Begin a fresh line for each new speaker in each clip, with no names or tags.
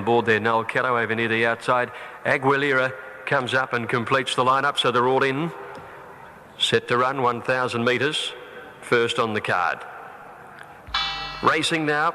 Board there, Noel Kello over near the outside. Aguilera comes up and completes the lineup, so they're all in. Set to run 1,000 metres, first on the card. Racing now,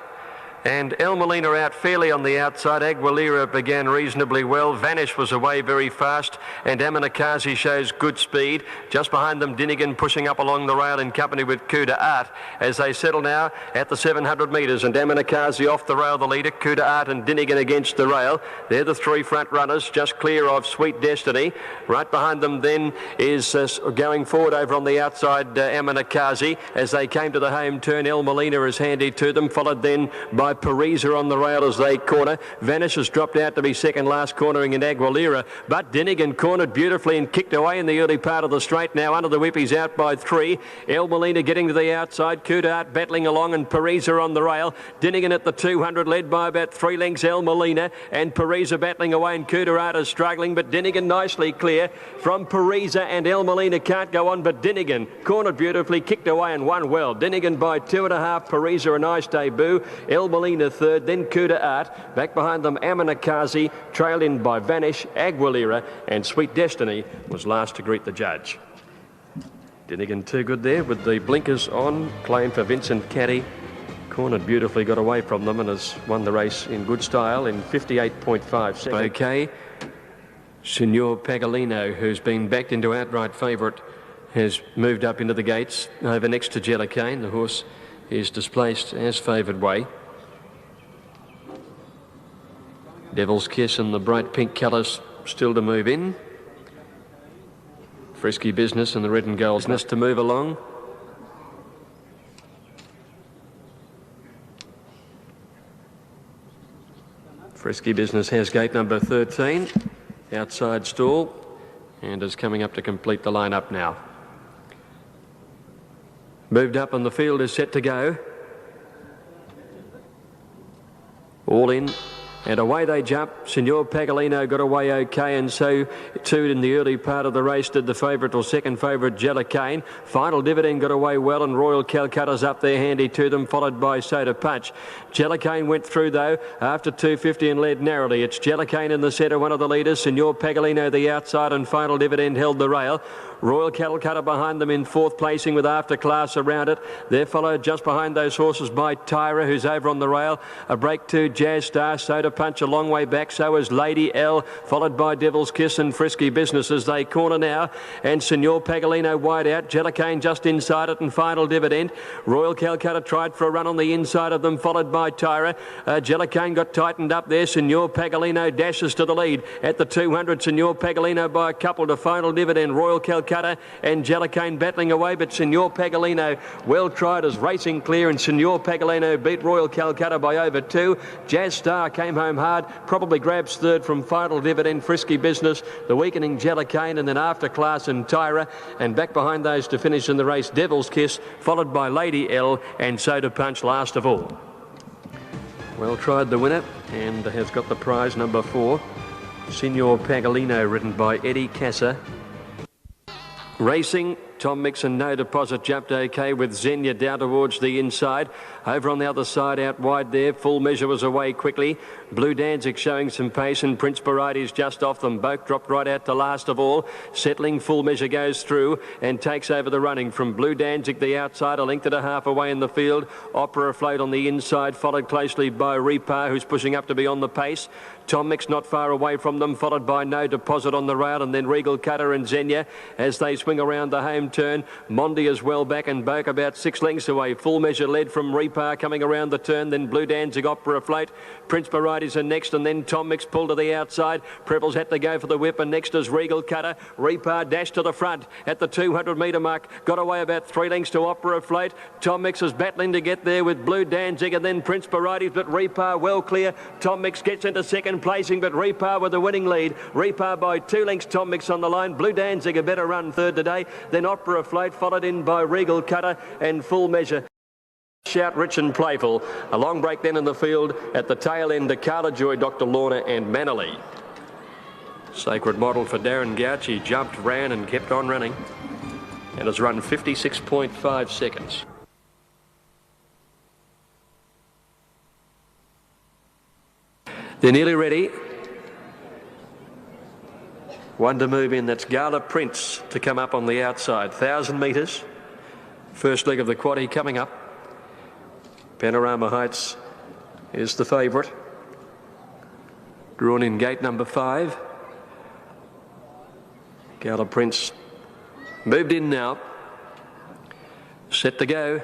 and El Molina out fairly on the outside. Aguilera began reasonably well. Vanish was away very fast, and Amanakazi shows good speed. Just behind them, Dinnigan pushing up along the rail in company with Kuda Art as they settle now at the 700 metres, and Amanakazi off the rail, the leader. Kuda Art and Dinnigan against the rail. They're the three front runners, just clear of Sweet Destiny. Right behind them then is going forward over on the outside, Amanakazi. As they came to the home turn, El Molina is handy to them, followed then by Parisa on the rail as they corner. Vanish has dropped out to be second last, cornering in Aguilera, but Dinnigan cornered beautifully and kicked away in the early part of the straight. Now under the whip, he's out by 3. El Molina getting to the outside, Kuda Art battling along, and Parisa on the rail. Dinnigan at the 200 led by about 3 lengths, El Molina, and Parisa battling away, and Kuda Art is struggling, but Dinnigan nicely clear from Parisa, and El Molina can't go on, but Dinnigan cornered beautifully, kicked away and won well. Dinnigan by 2.5, Parisa a nice debut. El Molina third, then Kuda Art. Back behind them, Amanakazi, trailed in by Vanish, Aguilera, and Sweet Destiny was last to greet the judge. Dinnigan too good there with the blinkers on, claim for Vincent Caddy. Cornered beautifully, got away from them, and has won the race in good style in 58.5 seconds. Okay, Signor Pagolino, who's been backed into outright favourite, has moved up into the gates over next to Jellicane. The horse is displaced as favoured way. Devil's Kiss and the bright pink colours still to move in. Frisky Business and the red and gold to move along. Frisky Business has gate number 13, outside stall, and is coming up to complete the line-up now. Moved up and the field is set to go. All in. And away they jump. Signor Pagolino got away okay, and so too in the early part of the race did the favourite or second favourite Jellicane. Final Dividend got away well, and Royal Calcutta's up there handy to them, followed by Soda Punch. Jellicane went through though after 250 and led narrowly. It's Jellicane in the centre, one of the leaders. Signor Pagolino the outside, and Final Dividend held the rail. Royal Calcutta behind them in fourth placing with After Class around it. They're followed just behind those horses by Tyra, who's over on the rail. A break to Jazz Star, Soda Punch a long way back. So is Lady L, followed by Devil's Kiss and Frisky Business as they corner now. And Signor Pagolino wide out. Jellicane just inside it, and Final Dividend. Royal Calcutta tried for a run on the inside of them, followed by Tyra. Jellicane got tightened up there. Signor Pagolino dashes to the lead at the 200. Signor Pagolino by a couple to Final Dividend. Royal Calcutta and Jellicane battling away, but Signor Pagolino well tried as racing clear, and Signor Pagolino beat Royal Calcutta by over 2. Jazz Star came home hard, probably grabs third from Final Dividend, Frisky Business, the weakening Jellicane, and then After Class and Tyra, and back behind those to finish in the race Devil's Kiss, followed by Lady L and Soda Punch last of all. Well tried the winner, and has got the prize number 4, Signor Pagolino, ridden by Eddie Casa. Racing, Tom Mixon, No Deposit, jumped okay with Xenia down towards the inside. Over on the other side, out wide there, Full Measure was away quickly. Blue Danzig showing some pace, and Prince Baraides just off them. Boak dropped right out to last of all. Settling, Full Measure goes through and takes over the running from Blue Danzig, the outside, a length and a half away in the field. Opera Afloat on the inside, followed closely by Repar, who's pushing up to be on the pace. Tom Mix not far away from them, followed by No Deposit on the rail, and then Regal Cutter and Xenia as they swing around the home turn. Mondi is well back, and Boak about 6 lengths away. Full Measure led from Repar coming around the turn, then Blue Danzig, Opera Afloat. Prince Baraides are next, and then Tom Mix pulled to the outside. Prebles had to go for the whip, and next is Regal Cutter. Repar dashed to the front at the 200-metre mark, got away about 3 lengths to Opera Afloat. Tom Mix is battling to get there with Blue Danzig, and then Prince Baraides, but Repar well clear. Tom Mix gets into second placing, but Repar with the winning lead. Repar by 2 lengths, Tom Mix on the line. Blue Danzig a better run third today. Then Opera Afloat, followed in by Regal Cutter and Full Measure. Shout Rich and Playful. A long break then in the field at the tail end to Carla Joy, Dr. Lorna and Mannerly. Sacred Model for Darren Gouch. Jumped, ran and kept on running, and has run 56.5 seconds. They're nearly ready. One to move in, that's Gala Prince to come up on the outside. 1,000 metres. First leg of the quaddie coming up. Panorama Heights is the favourite. Drawn in gate number 5. Gala Prince moved in now. Set to go.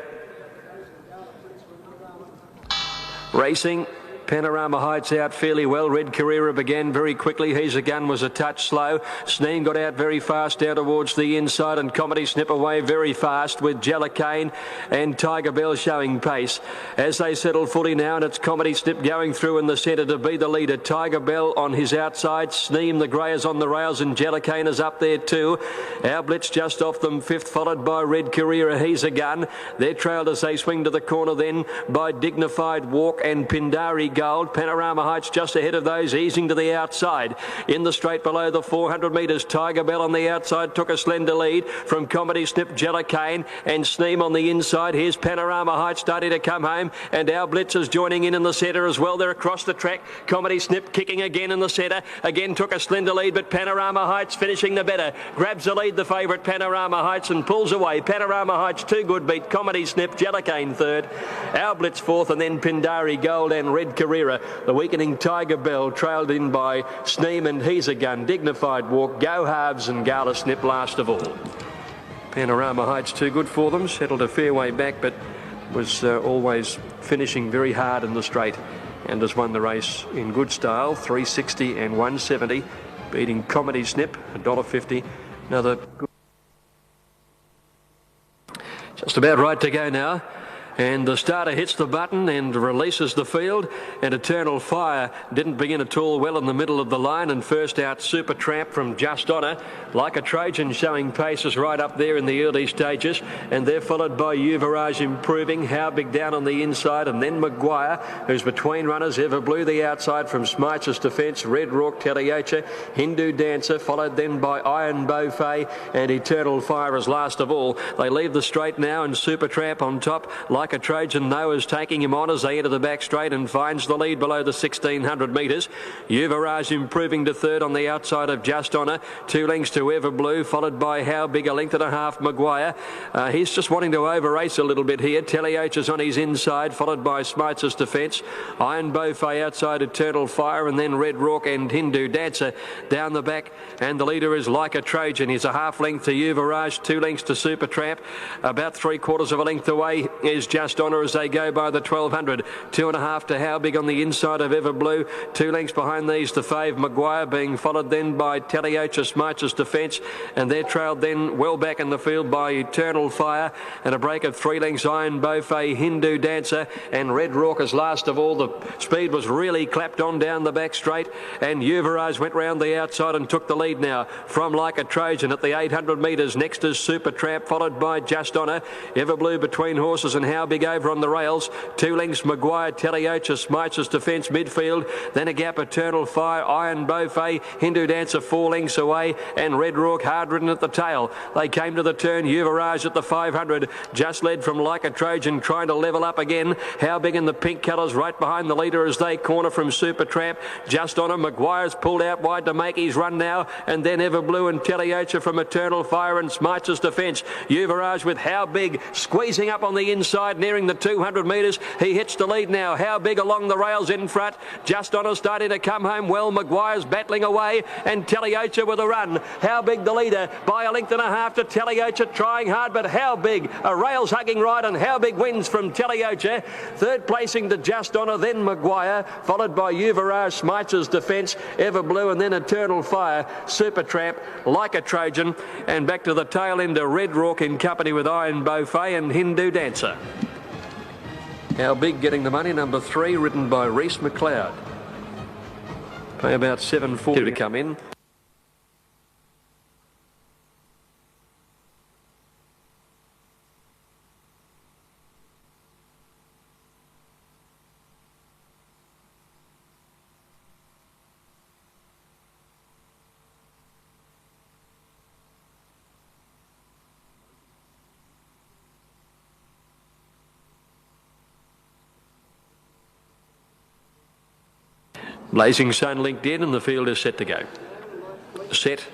Racing. Panorama Heights out fairly well. Red Carrera began very quickly. He's a Gun was a touch slow. Sneem got out very fast down towards the inside, and Comedy Snip away very fast with Jellicane and Tiger Bell showing pace. As they settle fully now, and it's Comedy Snip going through in the centre to be the leader. Tiger Bell on his outside. Sneem the grey is on the rails, and Jellicane is up there too. Our Blitz just off them 5th, followed by Red Carrera. He's a Gun. They're trailed as they swing to the corner then by Dignified Walk and Pindari Gold. Panorama Heights just ahead of those, easing to the outside. In the straight below the 400 metres, Tiger Bell on the outside took a slender lead from Comedy Snip, Jellicane and Sneem on the inside. Here's Panorama Heights starting to come home, and our Blitz is joining in the centre as well. They're across the track. Comedy Snip kicking again in the centre. Again took a slender lead, but Panorama Heights finishing the better. Grabs the lead, the favourite Panorama Heights, and pulls away. Panorama Heights 2 good beat. Comedy Snip, Jellicane 3rd. Our Blitz 4th, and then Pindari Gold and Red Carrera. The weakening Tiger Bell trailed in by Sneem and He's a Gun. Dignified Walk, Go Halves and Gala Snip last of all. Panorama Heights too good for them. Settled a fair way back, but was always finishing very hard in the straight, and has won the race in good style. 360 and 170, beating Comedy Snip, $1.50. Another good. Just about right to go now. And the starter hits the button and releases the field, and Eternal Fire didn't begin at all well in the middle of the line, and first out Super Tramp from Just Honour, Like a Trojan showing paces right up there in the early stages, and they're followed by Yuvaraj improving, How Big down on the inside, and then Maguire, who's between runners, Ever Blue the outside from Smites' Defence, Red Rock, Teliocha, Hindu Dancer, followed then by Iron Beaufet and Eternal Fire as last of all. They leave the straight now, and Super Tramp on top. Like a Trojan Noah's taking him on as they enter the back straight and finds the lead below the 1,600 metres. Yuvaraj improving to 3rd on the outside of Just Honour. 2 lengths to Ever Blue, followed by How Big, 1.5 lengths Maguire. He's just wanting to over-race a little bit here. Teliocha's on his inside, followed by Smites' Defence. Iron Beaufet outside Eternal Fire, and then Red Rock and Hindu Dancer down the back. And the leader is Like a Trojan. He's a 1/2 length to Yuvaraj, 2 lengths to Super Tramp. About 3/4 of a length away is Just Honour as they go by the 1,200. 2.5 to How Big on the inside of Ever Blue. 2 lengths behind these to Fave Maguire, being followed then by Teliocha, Smites' Defence, and they're trailed then well back in the field by Eternal Fire, and a break of 3 lengths Iron Beaufet, Hindu Dancer and Red Raucous last of all. The speed was really clapped on down the back straight, and Yuvaraj went round the outside and took the lead now from Like a Trojan at the 800 metres. Next is Super Tramp, followed by Just Honour. Ever Blue between horses, and How Big over on the rails. 2 lengths Maguire, Teliocha, Smites' Defence midfield. Then a gap Eternal Fire, Iron Beaufet, Hindu Dancer 4 lengths away, and Red Rock hard ridden at the tail. They came to the turn. Yuvaraj at the 500, just led from Like a Trojan, trying to level up again. How Big in the pink colours right behind the leader as they corner from Super Tramp. Just on him, Maguire's pulled out wide to make his run now, and then Ever Blue and Teliocha from Eternal Fire and Smites' Defence. Yuvaraj with How Big squeezing up on the inside, nearing the 200 metres. He hits the lead now. How Big along the rails in front. Just Honour starting to come home well. Maguire's battling away, and Teliocha with a run. How Big the leader by 1.5 lengths to Teliocha, trying hard, but How Big a rails hugging right, and How Big wins from Teliocha. 3rd placing to Just Honour, then Maguire, followed by Yuvaraj, Smites' Defence, Ever Blue, and then Eternal Fire, Super Tramp, Like a Trojan, and back to the tail end of Red Rock in company with Iron Beaufet and Hindu Dancer. How Big getting the money, number 3, ridden by Reese McLeod. Pay about $7.40 to come in. Blazing Sun linked in and the field is set to go. Set.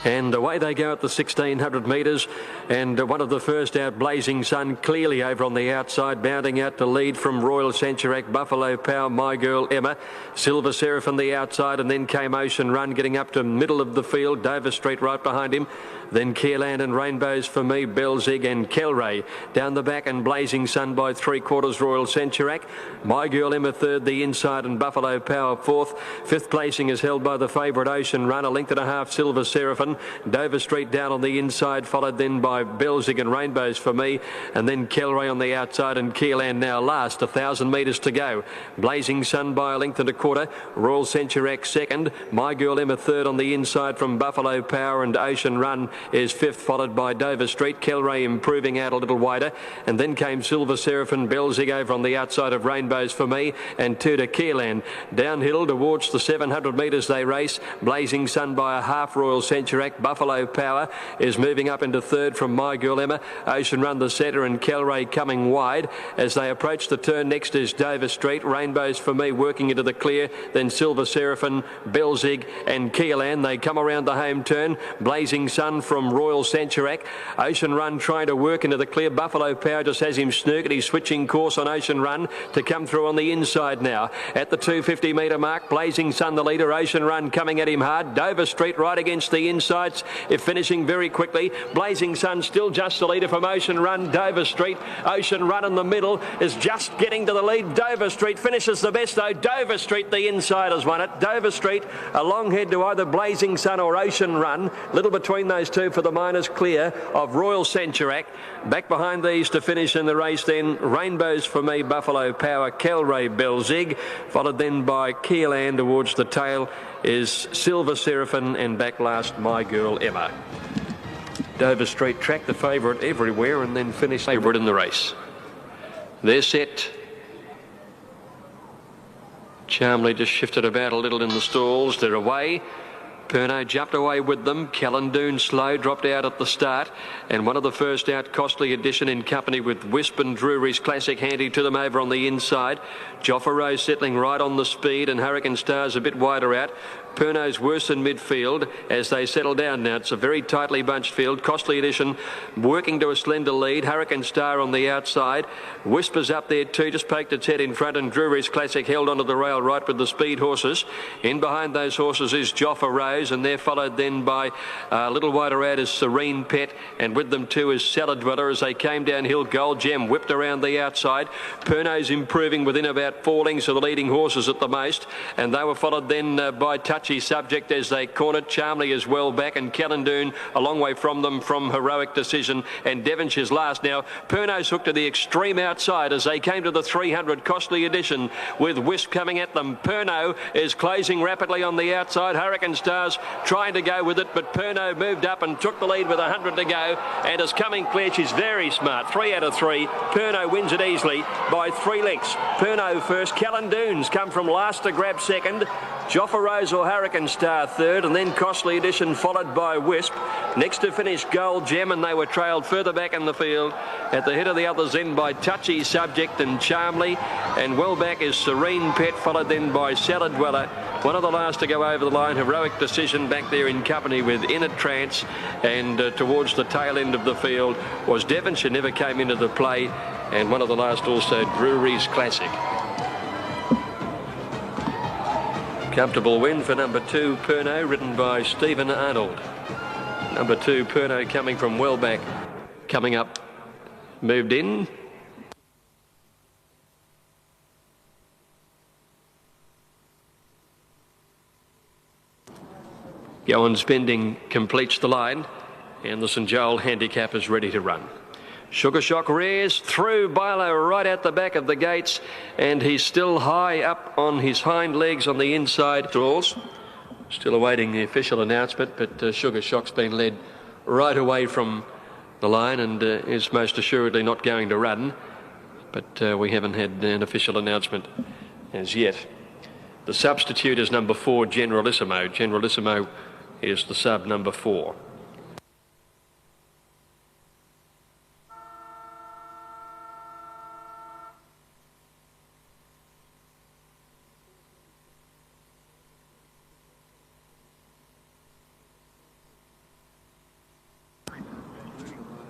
And away they go at the 1600 metres, and one of the first out, Blazing Sun, clearly over on the outside, bounding out to lead from Royal Centurac, Buffalo Power, My Girl Emma, Silver Seraph on the outside, and then came Ocean Run getting up to middle of the field, Dover Street right behind him. Then Kearland and Rainbows for Me, Belzig and Kelray down the back, and Blazing Sun by 3/4 Royal Centurac. My Girl Emma third, the inside, and Buffalo Power fourth. Fifth placing is held by the favourite Ocean Run, a length and a half Silver Seraphim. Dover Street down on the inside, followed then by Belzig and Rainbows for Me, and then Kelray on the outside, and Kearland now last, 1,000 metres to go. Blazing Sun by a length and a quarter, Royal Centurac second, My Girl Emma third on the inside from Buffalo Power, and Ocean Run is fifth, followed by Dover Street. Kelray improving out a little wider, and then came Silver Seraph and Belzig over on the outside of Rainbows for Me, and two to Kearland. Downhill towards the 700 metres they race. Blazing Sun by a half, Royal Centurac. Buffalo Power is moving up into third from My Girl Emma. Ocean Run the centre, and Kelray coming wide. As they approach the turn, next is Dover Street. Rainbows for Me working into the clear, then Silver Seraphim, Belzig and Kearland. They come around the home turn. Blazing Sun from Royal Centurac. Ocean Run trying to work into the clear. Buffalo Power just has him snookered. He's switching course on Ocean Run to come through on the inside now. At the 250 metre mark, Blazing Sun the leader. Ocean Run coming at him hard. Dover Street right against the inside. If finishing very quickly. Blazing Sun still just the leader from Ocean Run. Dover Street. Ocean Run in the middle is just getting to the lead. Dover Street finishes the best though. Dover Street, the inside, has won it. Dover Street a long head to either Blazing Sun or Ocean Run. Little between those two for the minors, clear of Royal Centurac. Back behind these to finish in the race then, Rainbows for Me, Buffalo Power, Kelray, Belzig, followed then by Kearland. Towards the tail is Silver Seraphim, and back last My Girl Emma. Dover Street track the favourite everywhere, and then finish favourite in the race. They're set. Charmley just shifted about a little in the stalls. They're away. Pernod jumped away with them. Callandoon slow, dropped out at the start, and one of the first out, Costly Edition, in company with Wisp and Drury's Classic handy to them over on the inside. Joffa Rose settling right on the speed, and Hurricane Star's a bit wider out. Pernod's worse in midfield as they settle down now. It's a very tightly bunched field. Costly Edition working to a slender lead. Hurricane Star on the outside. Whisper's up there too, just poked its head in front, and Drury's Classic held onto the rail right with the speed horses. In behind those horses is Joffa Rose, and they're followed then by a little wider out is Serene Pet, and with them too is Salad Dweller as they came downhill. Gold Gem whipped around the outside. Pernod's improving within about 4 lengths of the leading horses at the most, and they were followed then by Touchy Subject as they cornered. Charmley is well back, and Callandoon a long way from them from Heroic Decision, and Devonshire's last. Now Pernod's hooked to the extreme outside as they came to the 300. Costly Edition with Wisp coming at them. Pernod is closing rapidly on the outside. Hurricane Stars trying to go with it, but Pernod moved up and took the lead with 100 to go, and is coming clear. She's very smart. 3 out of 3. Pernod wins it easily by 3 lengths. Pernod first. Callandoon's come from last to grab second. Joffa Rose or Hurricane Star third, and then Costly Edition followed by Wisp. Next to finish Gold Gem, and they were trailed further back in the field. At the head of the others then by Touchy Subject and Charmley, and well back is Serene Pet, followed then by Salad Dweller. One of the last to go over the line, Heroic Decision, back there in company with Inner Trance, and towards the tail end of the field was Devonshire, never came into the play, and one of the last also Drury's Classic. Comfortable win for number 2, Pernod, ridden by Stephen Arnold. Number 2, Pernod, coming from well back. Coming up, moved in. Go on Spending completes the line, and the St Joel handicap is ready to run. Sugar Shock rears through Bilo right out the back of the gates, and he's still high up on his hind legs on the inside. Still awaiting the official announcement, but Sugar Shock's been led right away from the line and is most assuredly not going to run, but we haven't had an official announcement as yet. The substitute is number 4, Generalissimo. Generalissimo is the sub number 4.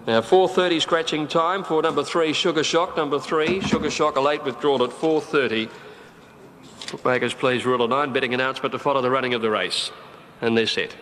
Now 4:30 scratching time for number 3, Sugar Shock. Number 3, Sugar Shock, a late withdrawal at 4:30. Bookmakers please rule a 9. Betting announcement to follow the running of the race. And they're set.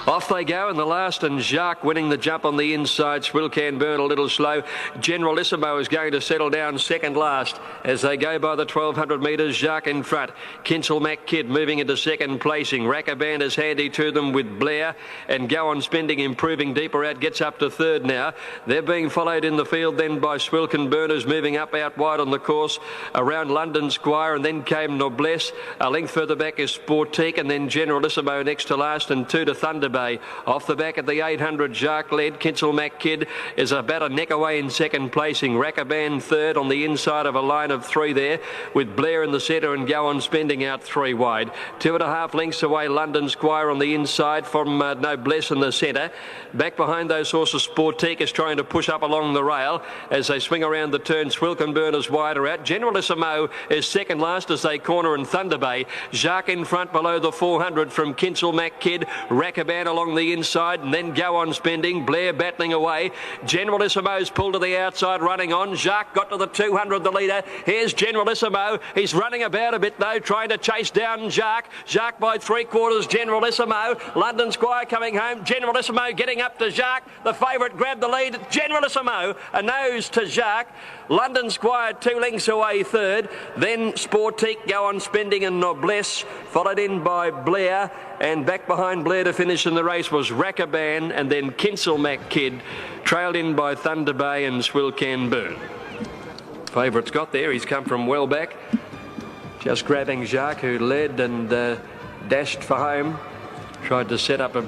Off they go in the last, and Jacques winning the jump on the inside. Swill Can Burn a little slow. Generalissimo is going to settle down second last as they go by the 1200 metres. Jacques in front. Kinsel Mac Kid moving into second placing. Rackerband is handy to them with Blair, and Go On Spending improving deeper out, gets up to third now. They're being followed in the field then by Swilken Burners moving up out wide on the course around London Squire, and then came Noblesse. A length further back is Sportique, and then Generalissimo next to last, and 2 to Thunder Bay. Off the back at the 800, Jacques led. Kinsel Mac Kid is about a neck away in second placing. Rackerband third on the inside of a line of 3 there, with Blair in the centre and Go On Spending out 3 wide. 2.5 lengths away, London Squire on the inside from Noblesse in the centre. Back behind those horses, Sportique is trying to push up along the rail as they swing around the turn. Swilken Burners wider out. Generalissimo is second last as they corner in Thunder Bay. Jacques in front below the 400 from Kinsel Mac Kid. Rackerband along the inside, and then Go On Spending. Blair battling away. Generalissimo's pulled to the outside, running on. Jacques got to the 200, the leader. Here's Generalissimo. He's running about a bit though, trying to chase down Jacques. Jacques by 3/4. Generalissimo. London Squire coming home. Generalissimo getting up to Jacques. The favourite grabbed the lead. Generalissimo a nose to Jacques. London Squire 2 lengths away third. Then Sportique, Go On Spending and Noblesse, followed in by Blair, and back behind Blair to finish in the race was Rackerband, and then Kinsel Mac Kid, trailed in by Thunder Bay and Swill Can Burn. Favourite's got there. He's come from well back, just grabbing Jacques, who led and dashed for home. Tried to set up a